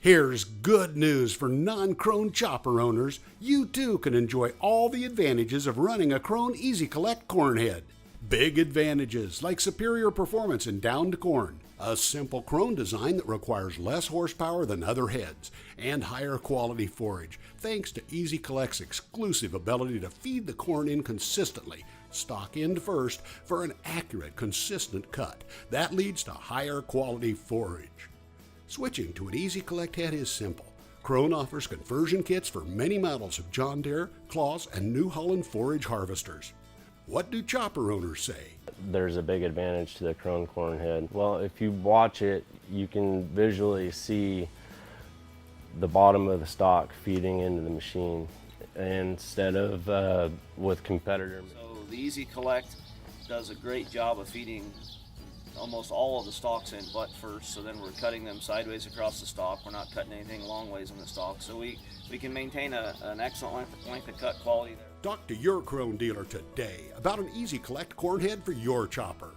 Here's good news for non-Krone chopper owners. You too can enjoy all the advantages of running a Krone EasyCollect corn head. Big advantages like superior performance in downed corn, a simple Krone design that requires less horsepower than other heads, and higher quality forage thanks to EasyCollect's exclusive ability to feed the corn in consistently, stock end first, for an accurate, consistent cut. That leads to higher quality forage. Switching to an EasyCollect head is simple. Krone offers conversion kits for many models of John Deere, Claas, and New Holland forage harvesters. What do chopper owners say? There's a big advantage to the Krone corn head. Well, if you watch it, you can visually see the bottom of the stalk feeding into the machine instead of with competitor. So the EasyCollect does a great job of feeding almost all of the stalks in butt first, so then we're cutting them sideways across the stalk. We're not cutting anything long ways on the stalk, so we can maintain an excellent length of cut quality there. Talk to your Krone dealer today about an EasyCollect corn head for your chopper.